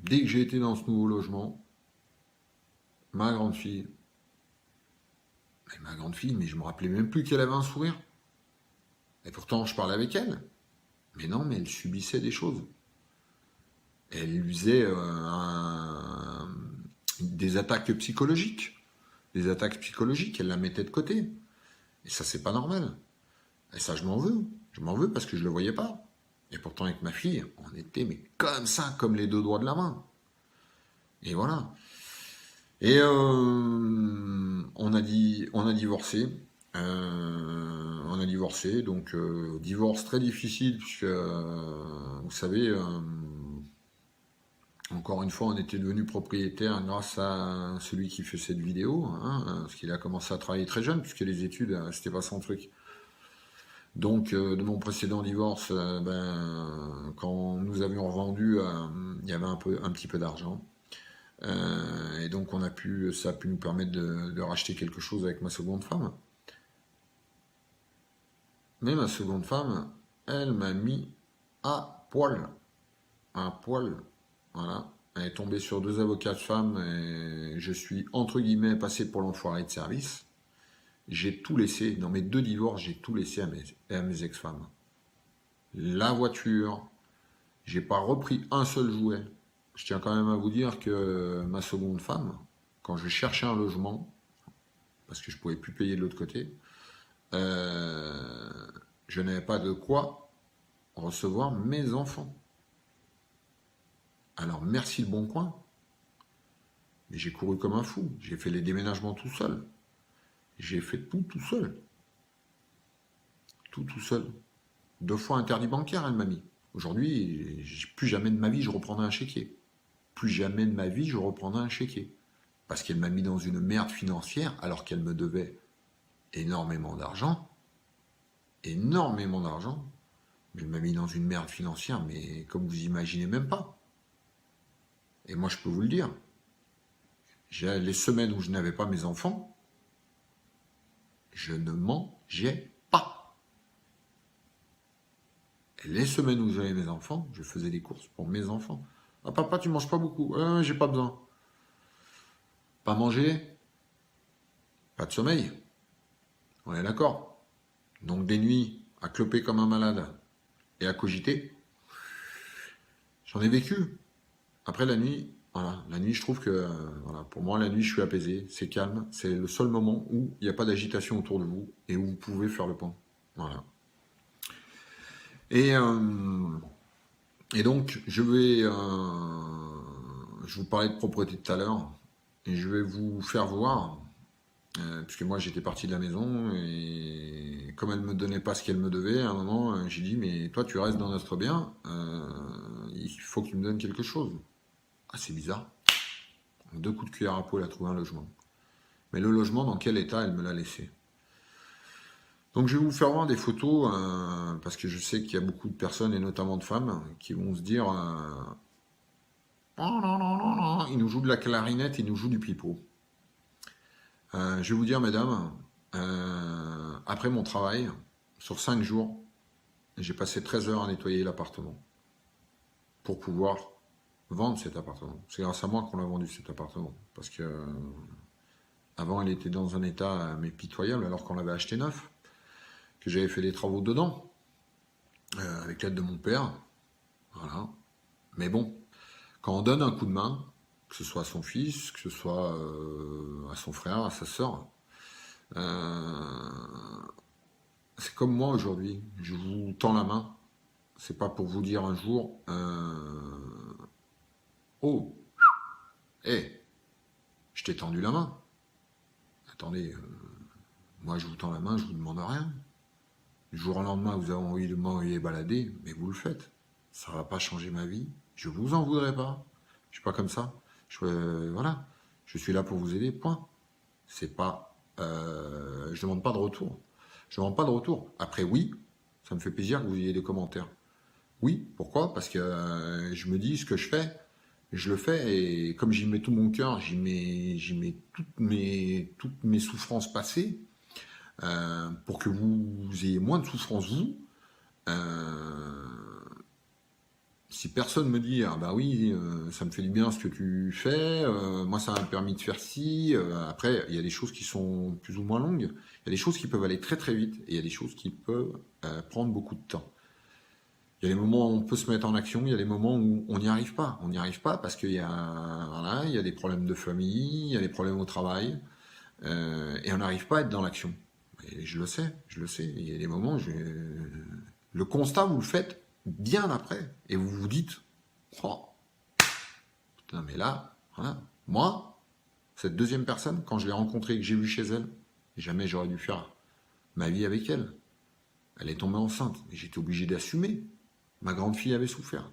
dès que j'ai été dans ce nouveau logement, ma grande fille, mais je me rappelais même plus qu'elle avait un sourire. Et pourtant, je parlais avec elle. Mais non, mais elle subissait des choses. Elle lui faisait des attaques psychologiques. Des attaques psychologiques, elle la mettait de côté. Et ça, c'est pas normal. Et ça, je m'en veux. Je m'en veux parce que je le voyais pas. Et pourtant, avec ma fille, on était mais comme ça, comme les deux doigts de la main. Et voilà. Et on a divorcé. On a divorcé, donc divorce très difficile puisque vous savez, encore une fois, on était devenu propriétaire grâce à celui qui fait cette vidéo, hein, parce qu'il a commencé à travailler très jeune puisque les études, c'était pas son truc. Donc, de mon précédent divorce, quand nous avions revendu, il y avait un petit peu d'argent. Et donc, ça a pu nous permettre de racheter quelque chose avec ma seconde femme. Mais ma seconde femme, elle m'a mis à poil. À poil. Voilà. Elle est tombée sur deux avocats de femmes et je suis, entre guillemets, passé pour l'enfoiré de service. J'ai tout laissé. Dans mes deux divorces, j'ai tout laissé à mes ex-femmes. La voiture. J'ai pas repris un seul jouet. Je tiens quand même à vous dire que ma seconde femme, quand je cherchais un logement, parce que je pouvais plus payer de l'autre côté, je n'avais pas de quoi recevoir mes enfants. Alors merci le Bon Coin, mais j'ai couru comme un fou. J'ai fait les déménagements tout seul. J'ai fait tout seul. Tout seul. 2 fois interdit bancaire, elle m'a mis. Aujourd'hui, plus jamais de ma vie je reprendrai un chéquier. Plus jamais de ma vie je reprendrai un chéquier. parce qu'elle m'a mis dans une merde financière alors qu'elle me devait énormément d'argent. Énormément d'argent. Elle m'a mis dans une merde financière, mais comme vous imaginez même pas. Et moi, je peux vous le dire. Les semaines où je n'avais pas mes enfants, je ne mangeais pas. Et les semaines où j'avais mes enfants, je faisais des courses pour mes enfants. Ah papa, tu manges pas beaucoup. J'ai pas besoin. Pas manger, pas de sommeil. On est d'accord. Donc des nuits à cloper comme un malade et à cogiter. J'en ai vécu. Après la nuit, voilà, la nuit je trouve que, voilà, pour moi la nuit je suis apaisé, c'est calme, c'est le seul moment où il n'y a pas d'agitation autour de vous et où vous pouvez faire le point. Voilà. Et donc je vous parlais de propreté tout à l'heure et je vais vous faire voir. Puisque moi j'étais parti de la maison et comme elle me donnait pas ce qu'elle me devait, à un moment j'ai dit mais toi tu restes dans notre bien, il faut que tu me donnes quelque chose. Ah c'est bizarre. 2 coups de cuillère à peau elle a trouvé un logement. Mais le logement dans quel état elle me l'a laissé? Donc je vais vous faire voir des photos parce que je sais qu'il y a beaucoup de personnes et notamment de femmes qui vont se dire oh non non non non, il nous joue de la clarinette, il nous joue du pipeau. Je vais vous dire, mesdames, après mon travail, sur 5 jours, j'ai passé 13 heures à nettoyer l'appartement pour pouvoir vendre cet appartement. C'est grâce à moi qu'on a vendu cet appartement. Parce que avant, il était dans un état mais pitoyable alors qu'on l'avait acheté neuf, que j'avais fait des travaux dedans, avec l'aide de mon père. Voilà. Mais bon, quand on donne un coup de main, que ce soit à son fils, que ce soit à son frère, à sa sœur, c'est comme moi aujourd'hui, je vous tends la main, c'est pas pour vous dire un jour oh, hé, je t'ai tendu la main. Attendez, moi je vous tends la main, je vous demande rien. Du jour au lendemain, vous avez envie de m'envoyer balader, mais vous le faites. Ça va pas changer ma vie, je vous en voudrais pas. Je suis pas comme ça. Voilà, je suis là pour vous aider, point. C'est pas, je demande pas de retour. Je demande pas de retour. Après, oui, ça me fait plaisir que vous ayez des commentaires. Oui, pourquoi? Parce que je me dis ce que je fais, je le fais et comme j'y mets tout mon cœur, j'y mets toutes mes souffrances passées pour que vous ayez moins de souffrances vous. Si personne me dit ah bah oui ça me fait du bien ce que tu fais, moi ça m'a permis de faire ci, après il y a des choses qui sont plus ou moins longues, il y a des choses qui peuvent aller très très vite et il y a des choses qui peuvent prendre beaucoup de temps. Il y a des moments où on peut se mettre en action, il y a des moments où on n'y arrive pas. On n'y arrive pas parce qu'il y a, voilà, il y a des problèmes de famille, il y a des problèmes au travail, et on n'arrive pas à être dans l'action. Et je le sais, je le sais. Il y a des moments où le constat, vous le faites bien après. Et vous vous dites, oh, putain, mais là, voilà, moi, cette deuxième personne, quand je l'ai rencontrée et que j'ai vu chez elle, jamais j'aurais dû faire ma vie avec elle. Elle est tombée enceinte et j'étais obligé d'assumer. Ma grande fille avait souffert.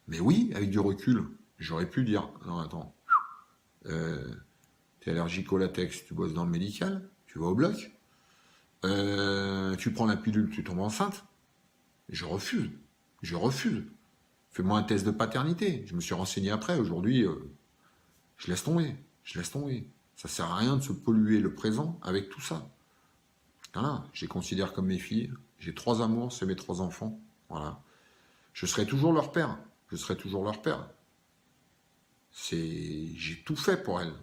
Mais oui, avec du recul, j'aurais pu dire, non attends, t'es allergique au latex, tu bosses dans le médical, tu vas au bloc, tu prends la pilule, tu tombes enceinte. Je refuse. Fais-moi un test de paternité. Je me suis renseigné après. Aujourd'hui, je laisse tomber. Ça sert à rien de se polluer le présent avec tout ça. Voilà. Je les considère comme mes filles. J'ai 3 amours, c'est mes 3 enfants. Voilà. Je serai toujours leur père. J'ai tout fait pour elles.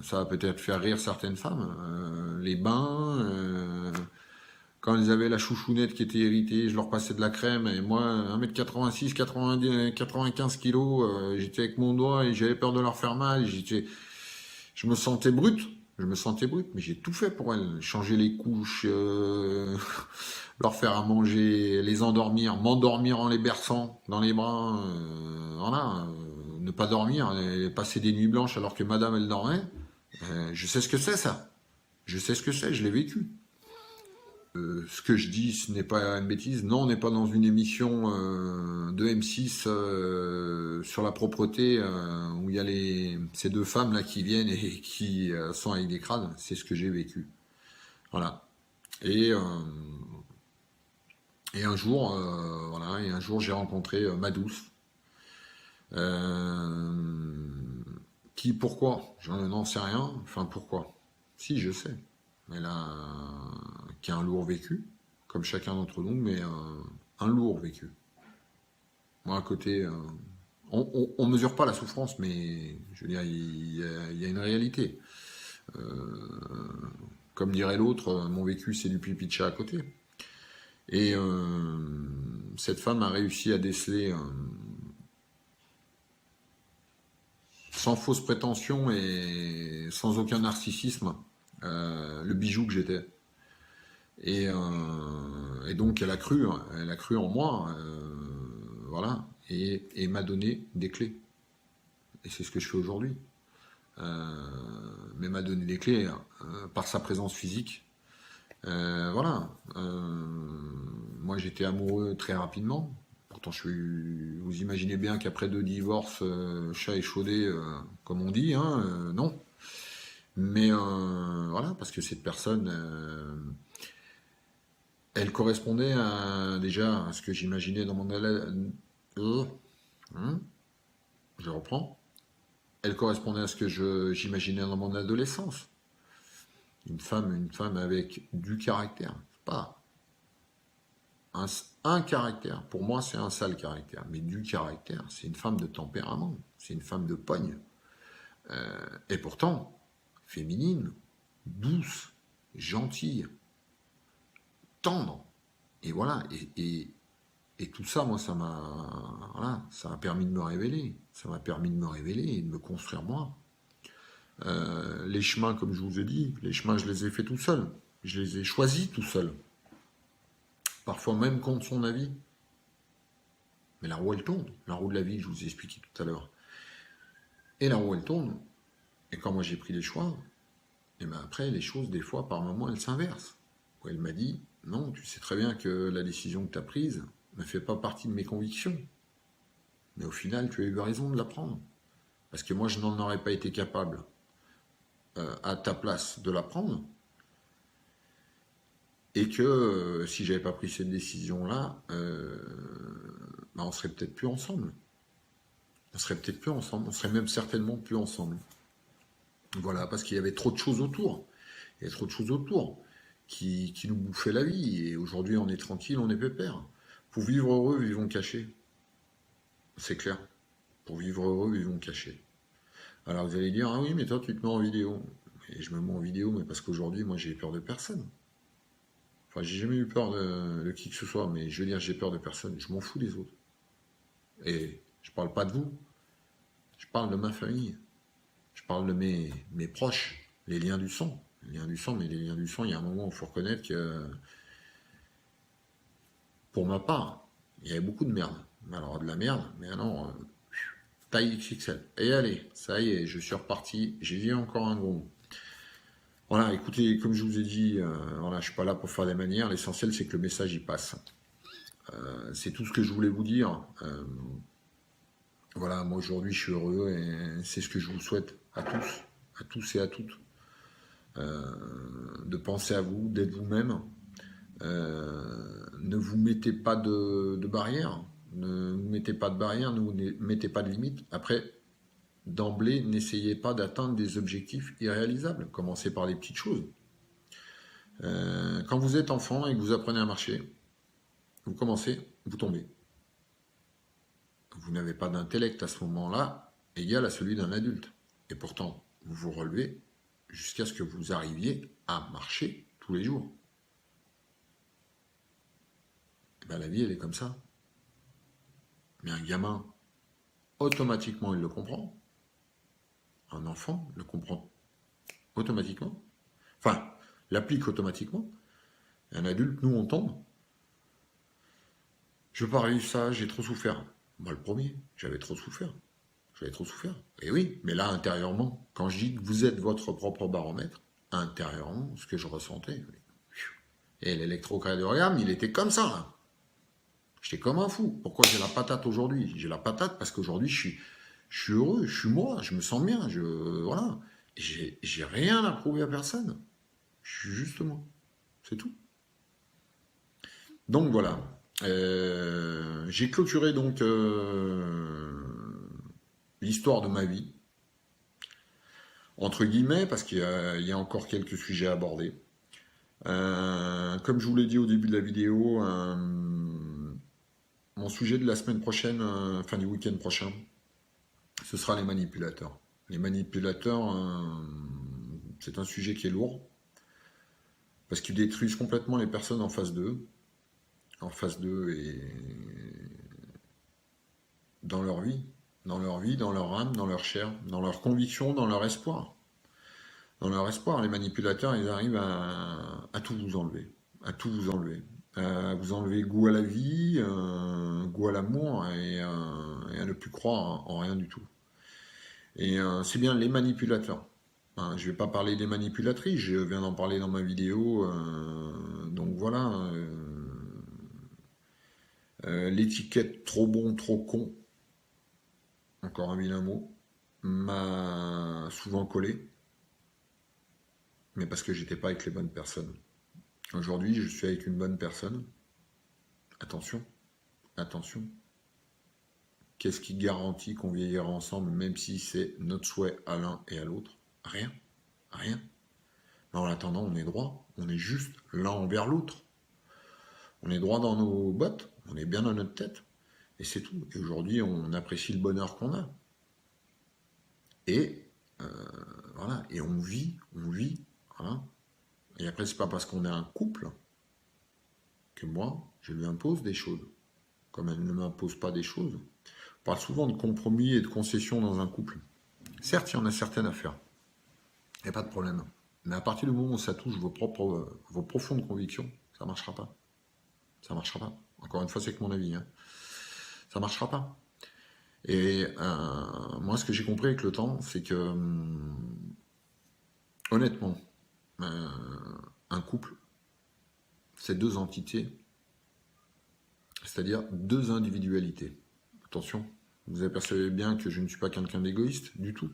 Ça va peut-être faire rire certaines femmes. Les bains, quand elles avaient la chouchounette qui était héritée, je leur passais de la crème. Et moi, 1m86, 95 kilos, j'étais avec mon doigt et j'avais peur de leur faire mal. Je me sentais brute, mais j'ai tout fait pour elles. Changer les couches, leur faire à manger, les endormir, m'endormir en les berçant dans les bras. Voilà, ne pas dormir, passer des nuits blanches alors que madame, elle dormait. Je sais ce que c'est, ça. Je l'ai vécu. ce que je dis, ce n'est pas une bêtise. Non, on n'est pas dans une émission de M6 sur la propreté où il y a ces deux femmes là qui viennent et qui sont avec des crânes. C'est ce que j'ai vécu. Voilà. Et, euh, et un jour, voilà, et un jour j'ai rencontré ma douce. Euh, pourquoi? Je n'en sais rien. Enfin, pourquoi? Si, je sais. Elle a, qui a un lourd vécu, comme chacun d'entre nous, mais un lourd vécu. Moi, à côté, on mesure pas la souffrance, mais je veux dire, il y a une réalité. Comme dirait l'autre, mon vécu, c'est du pipi de chat à côté. Et cette femme a réussi à déceler, sans fausse prétention et sans aucun narcissisme, le bijou que j'étais. Et donc elle a cru en moi, voilà, et m'a donné des clés. Et c'est ce que je fais aujourd'hui. Mais m'a donné des clés par sa présence physique. Voilà. Moi j'étais amoureux très rapidement. Pourtant vous imaginez bien qu'après 2 divorces, chat échaudé, comme on dit, hein, non. Mais voilà, parce que cette personne, elle correspondait déjà à ce que j'imaginais dans mon hein, je reprends. Elle correspondait à ce que j'imaginais dans mon adolescence. Une femme avec du caractère. C'est pas un caractère. Pour moi, c'est un sale caractère. Mais du caractère, c'est une femme de tempérament. C'est une femme de pogne. Et pourtant, féminine, douce, gentille, tendre. Et voilà. Et tout ça, moi, voilà, ça m'a permis de me révéler. Ça m'a permis de me révéler et de me construire moi. Les chemins, comme je vous ai dit, les chemins, je les ai faits tout seul. Je les ai choisis tout seul. Parfois même contre son avis. Mais la roue, elle tourne. La roue de la vie, je vous ai expliqué tout à l'heure. Et la roue, elle tourne. Et quand moi, j'ai pris les choix, et bien après, les choses, des fois, par moments, elles s'inversent. Elle m'a dit, non, tu sais très bien que la décision que tu as prise ne fait pas partie de mes convictions. Mais au final, tu as eu raison de la prendre. Parce que moi, je n'en aurais pas été capable à ta place de la prendre. Et que si j'avais pas pris cette décision-là, ben on serait peut-être plus ensemble. On serait peut-être plus ensemble. On serait même certainement plus ensemble. Voilà, parce qu'il y avait trop de choses autour. Il y avait trop de choses autour qui nous bouffaient la vie. Et aujourd'hui, on est tranquille, on est pépère. Pour vivre heureux, vivons cachés. C'est clair. Pour vivre heureux, vivons cachés. Alors vous allez dire, ah oui, mais toi, tu te mets en vidéo. Et je me mets en vidéo, mais parce qu'aujourd'hui, moi, j'ai peur de personne. Enfin, j'ai jamais eu peur de qui que ce soit, mais je veux dire, j'ai peur de personne. Je m'en fous des autres. Et je parle pas de vous. Je parle de ma famille. Je parle de mes proches. Les liens du sang. Les liens du sang, mais les liens du sang, il y a un moment où il faut reconnaître que, pour ma part, il y avait beaucoup de merde. Alors, de la merde, mais alors, taille XXL. Et allez, ça y est, je suis reparti. J'ai dit encore un gros mot. Voilà, écoutez, comme je vous ai dit, voilà, je suis pas là pour faire des manières. L'essentiel, c'est que le message y passe. C'est tout ce que je voulais vous dire. Voilà, moi aujourd'hui, je suis heureux et c'est ce que je vous souhaite à tous et à toutes. De penser à vous, d'être vous-même. Ne vous mettez pas de barrières. Ne vous mettez pas de barrières, ne vous mettez pas de limites. Après, d'emblée, n'essayez pas d'atteindre des objectifs irréalisables. Commencez par les petites choses. Quand vous êtes enfant et que vous apprenez à marcher, vous commencez, vous tombez. Vous n'avez pas d'intellect à ce moment-là égal à celui d'un adulte. Et pourtant, vous vous relevez jusqu'à ce que vous arriviez à marcher tous les jours. Et bien, la vie, elle est comme ça. Mais un gamin, automatiquement, il le comprend. Un enfant le comprend automatiquement. Enfin, l'applique automatiquement. Et un adulte, nous, on tombe. Je veux pas réussir ça, j'ai trop souffert. Moi, le premier, j'avais trop souffert. J'avais trop souffert. Et oui, mais là, intérieurement, quand je dis que vous êtes votre propre baromètre, intérieurement, ce que je ressentais, Et l'électrocardiogramme, il était comme ça, là. J'étais comme un fou. Pourquoi j'ai la patate aujourd'hui? J'ai la patate parce qu'aujourd'hui, je suis heureux, je suis moi, je me sens bien, voilà. J'ai rien à prouver à personne. Je suis juste moi. C'est tout. Donc voilà. J'ai clôturé donc l'histoire de ma vie, entre guillemets, parce il y a encore quelques sujets à aborder. Comme je vous l'ai dit au début de la vidéo, mon sujet de la semaine prochaine, enfin du week-end prochain, ce sera les manipulateurs. Les manipulateurs, c'est un sujet qui est lourd, parce qu'ils détruisent complètement les personnes en face d'eux et dans leur vie, dans leur âme, dans leur chair, dans leurs convictions, dans leur espoir. Dans leur espoir, les manipulateurs, ils arrivent à tout vous enlever, à tout vous enlever. À vous enlever goût à la vie, goût à l'amour et à ne plus croire en rien du tout. Et c'est bien les manipulateurs. Hein, je ne vais pas parler des manipulatrices, je viens d'en parler dans ma vidéo. Donc voilà, l'étiquette trop bon, trop con, encore un vilain mot, m'a souvent collé, mais parce que j'étais pas avec les bonnes personnes. Aujourd'hui, je suis avec une bonne personne. Attention, attention. Qu'est-ce qui garantit qu'on vieillira ensemble, même si c'est notre souhait à l'un et à l'autre? Rien, rien. Mais en attendant, on est droit, on est juste l'un envers l'autre. On est droit dans nos bottes, on est bien dans notre tête, et c'est tout. Et aujourd'hui, on apprécie le bonheur qu'on a. Et voilà, et on vit, voilà. Et après, c'est pas parce qu'on est un couple que moi, je lui impose des choses, comme elle ne m'impose pas des choses. On parle souvent de compromis et de concessions dans un couple. Certes, il y en a certaines à faire, il n'y a pas de problème. Mais à partir du moment où ça touche vos profondes convictions, ça ne marchera pas. Ça ne marchera pas. Encore une fois, c'est que mon avis. Hein. Ça ne marchera pas. Et moi, ce que j'ai compris avec le temps, c'est que, honnêtement, un couple, c'est deux entités, c'est-à-dire deux individualités. Attention, vous apercevez bien que je ne suis pas quelqu'un d'égoïste du tout.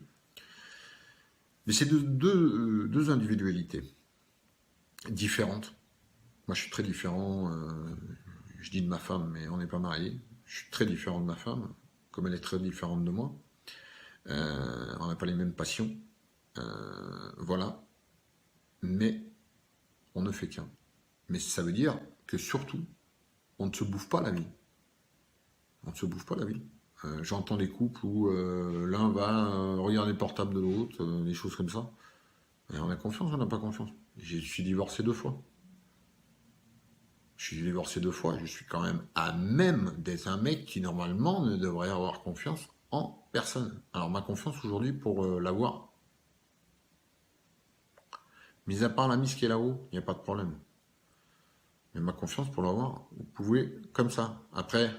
Mais c'est deux individualités différentes. Moi, je suis très différent, je dis de ma femme, mais on n'est pas mariés. Je suis très différent de ma femme, comme elle est très différente de moi. On n'a pas les mêmes passions. Voilà. Mais on ne fait qu'un. Mais ça veut dire que surtout, on ne se bouffe pas la vie. On ne se bouffe pas la vie. J'entends des couples où l'un va regarder le portable de l'autre, des choses comme ça. Et on a confiance, on n'a pas confiance. Je suis divorcé 2 fois. Je suis divorcé 2 fois, je suis quand même à même d'être un mec qui normalement ne devrait avoir confiance en personne. Alors ma confiance aujourd'hui pour l'avoir, mis à part l'ami qui est là-haut, il n'y a pas de problème. Mais ma confiance pour l'avoir, vous pouvez comme ça. Après,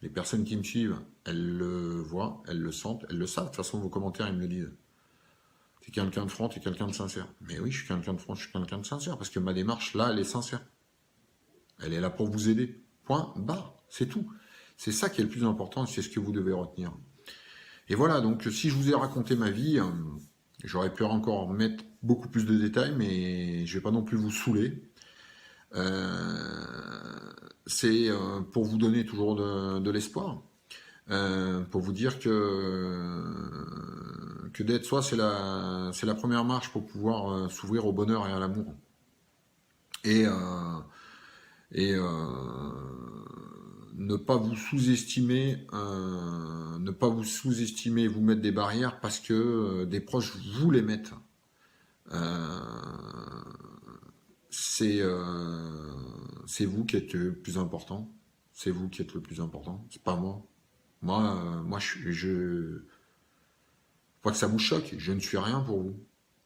les personnes qui me suivent, elles le voient, elles le sentent, elles le savent. De toute façon, vos commentaires, ils me le disent. T'es quelqu'un de franc, t'es quelqu'un de sincère. Mais oui, je suis quelqu'un de franc, je suis quelqu'un de sincère, parce que ma démarche, là, elle est sincère. Elle est là pour vous aider. Point, barre, c'est tout. C'est ça qui est le plus important, c'est ce que vous devez retenir. Et voilà, donc si je vous ai raconté ma vie, j'aurais pu encore mettre beaucoup plus de détails, mais je vais pas non plus vous saouler. C'est pour vous donner toujours de l'espoir. Pour vous dire que d'être soi, c'est la première marche pour pouvoir s'ouvrir au bonheur et à l'amour. Et ne pas vous sous-estimer, vous mettre des barrières parce que des proches vous les mettent. C'est vous qui êtes le plus important. C'est vous qui êtes le plus important. C'est pas moi. Moi, je faut que ça vous choque. Je ne suis rien pour vous.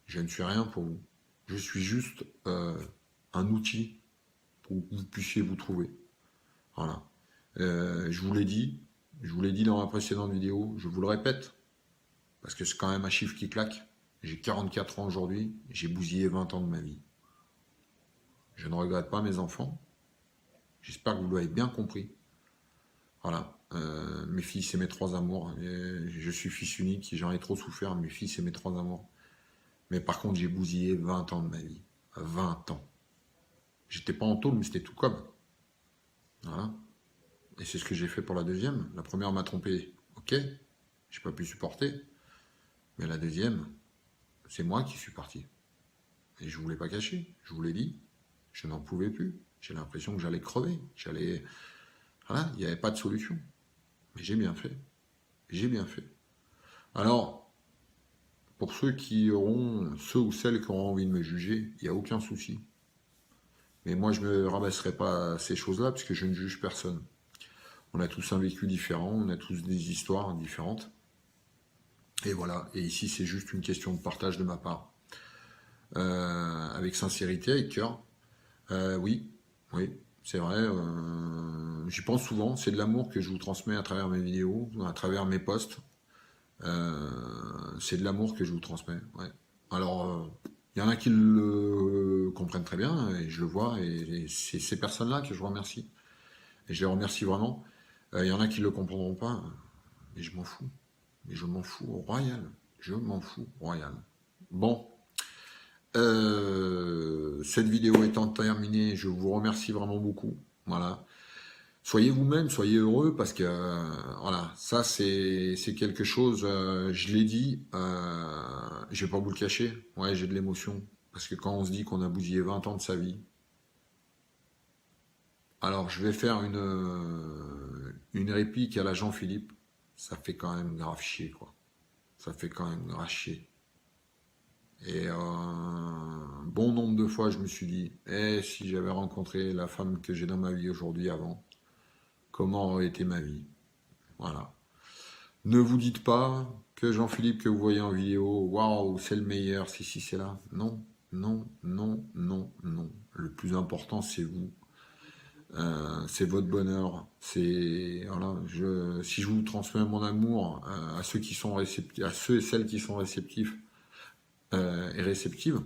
Je ne suis rien pour vous. Je suis juste un outil pour que vous puissiez vous trouver. Voilà. Je vous l'ai dit dans la précédente vidéo, je vous le répète, parce que c'est quand même un chiffre qui claque. J'ai 44 ans aujourd'hui, j'ai bousillé 20 ans de ma vie. Je ne regrette pas mes enfants. J'espère que vous l'avez bien compris. Voilà. Mes filles, c'est mes trois amours. Je suis fils unique, j'en ai trop souffert. Mes filles, c'est mes trois amours. Mais par contre, j'ai bousillé 20 ans de ma vie. 20 ans. J'étais pas en tôle, mais c'était tout comme. Voilà. Et c'est ce que j'ai fait pour la deuxième. La première m'a trompé. Ok. J'ai pas pu supporter. Mais la deuxième, c'est moi qui suis parti. Et je voulais pas cacher. Je vous l'ai dit. Je n'en pouvais plus. J'ai l'impression que j'allais crever. Voilà. Il n'y avait pas de solution. Mais j'ai bien fait. J'ai bien fait. Alors, pour ceux ou celles qui auront envie de me juger, il n'y a aucun souci. Mais moi, je ne me rabaisserai pas à ces choses-là, puisque je ne juge personne. On a tous un vécu différent, on a tous des histoires différentes. Et voilà, et ici, c'est juste une question de partage de ma part. Avec sincérité, avec cœur. Oui, c'est vrai. J'y pense souvent, c'est de l'amour que je vous transmets à travers mes vidéos, à travers mes posts. C'est de l'amour que je vous transmets. Ouais. Alors, il y en a qui le comprennent très bien, et je le vois, et c'est ces personnes-là que je remercie. Et je les remercie vraiment. Il y en a qui ne le comprendront pas, mais je m'en fous. Mais je m'en fous royal. Je m'en fous royal. Bon. Cette vidéo étant terminée, je vous remercie vraiment beaucoup. Voilà. Soyez vous-même, soyez heureux, parce que voilà, ça c'est quelque chose, je l'ai dit, je vais pas vous le cacher, ouais, j'ai de l'émotion, parce que quand on se dit qu'on a bousillé 20 ans de sa vie, alors je vais faire une réplique à la Jean-Philippe, ça fait quand même grave chier, quoi. Ça fait quand même grave chier. Et bon nombre de fois, je me suis dit, si j'avais rencontré la femme que j'ai dans ma vie aujourd'hui avant, comment aurait été ma vie? Voilà. Ne vous dites pas que Jean-Philippe que vous voyez en vidéo, waouh, c'est le meilleur, si, c'est là. Non, non, non, non, non. Le plus important, c'est vous. C'est votre bonheur. Voilà, si je vous transmets mon amour à ceux qui sont réceptifs, à ceux et celles qui sont réceptifs et réceptives,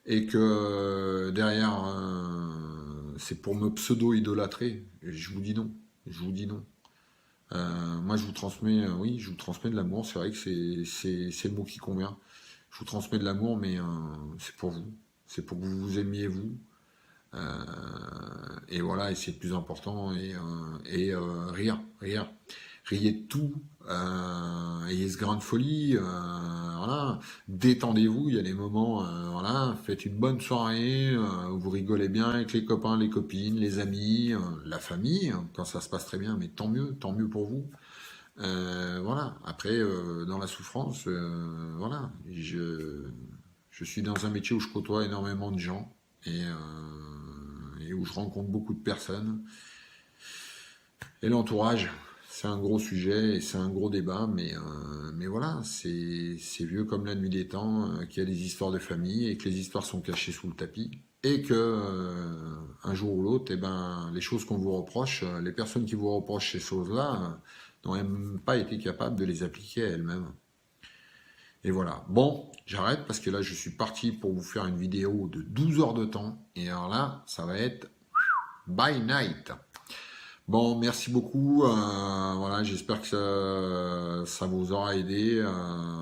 et que derrière c'est pour me pseudo-idolâtrer, je vous dis non. Je vous dis non. Moi, je vous transmets, je vous transmets de l'amour. C'est vrai que c'est le mot qui convient. Je vous transmets de l'amour, mais c'est pour vous. C'est pour que vous vous aimiez vous. Et voilà, et c'est le plus important. Et rire. Riez de tout. Ayez ce grain de folie. Voilà. Détendez-vous. Il y a des moments. Voilà. Faites une bonne soirée. Vous rigolez bien avec les copains, les copines, les amis, la famille. Quand ça se passe très bien, mais tant mieux pour vous. Voilà. Après, dans la souffrance, voilà. Je suis dans un métier où je côtoie énormément de gens et où je rencontre beaucoup de personnes. Et l'entourage, c'est un gros sujet et c'est un gros débat, mais voilà, c'est vieux comme la nuit des temps, qu'il y a des histoires de famille et que les histoires sont cachées sous le tapis. Et que un jour ou l'autre, les choses qu'on vous reproche, les personnes qui vous reprochent ces choses-là, n'ont même pas été capables de les appliquer à elles-mêmes. Et voilà. Bon, j'arrête parce que là, je suis parti pour vous faire une vidéo de 12 heures de temps. Et alors là, ça va être by night. Bon, merci beaucoup. Voilà, j'espère que ça vous aura aidé.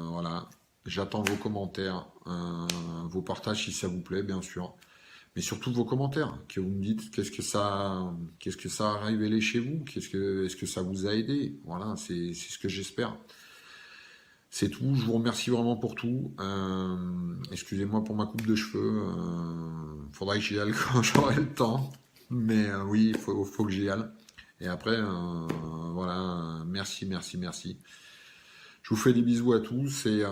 Voilà, j'attends vos commentaires, vos partages si ça vous plaît, bien sûr. Mais surtout vos commentaires, que vous me dites qu'est-ce que ça a révélé chez vous, est-ce que ça vous a aidé. Voilà, c'est ce que j'espère. C'est tout, je vous remercie vraiment pour tout. Excusez-moi pour ma coupe de cheveux. Faudra que j'y aille quand j'aurai le temps. Mais oui, il faut que j'y aille. Et après, voilà, merci. Je vous fais des bisous à tous et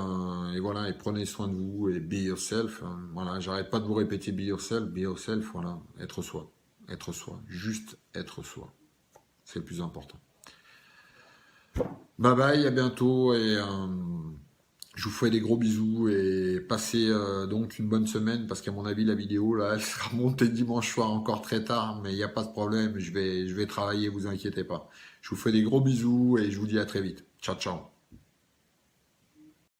voilà, et prenez soin de vous et be yourself. Voilà, j'arrête pas de vous répéter be yourself, voilà, être soi, juste être soi. C'est le plus important. Bye bye, à bientôt et je vous fais des gros bisous et passez donc une bonne semaine parce qu'à mon avis la vidéo là elle sera montée dimanche soir encore très tard, mais il n'y a pas de problème, je vais travailler, vous inquiétez pas. Je vous fais des gros bisous et je vous dis à très vite. Ciao ciao.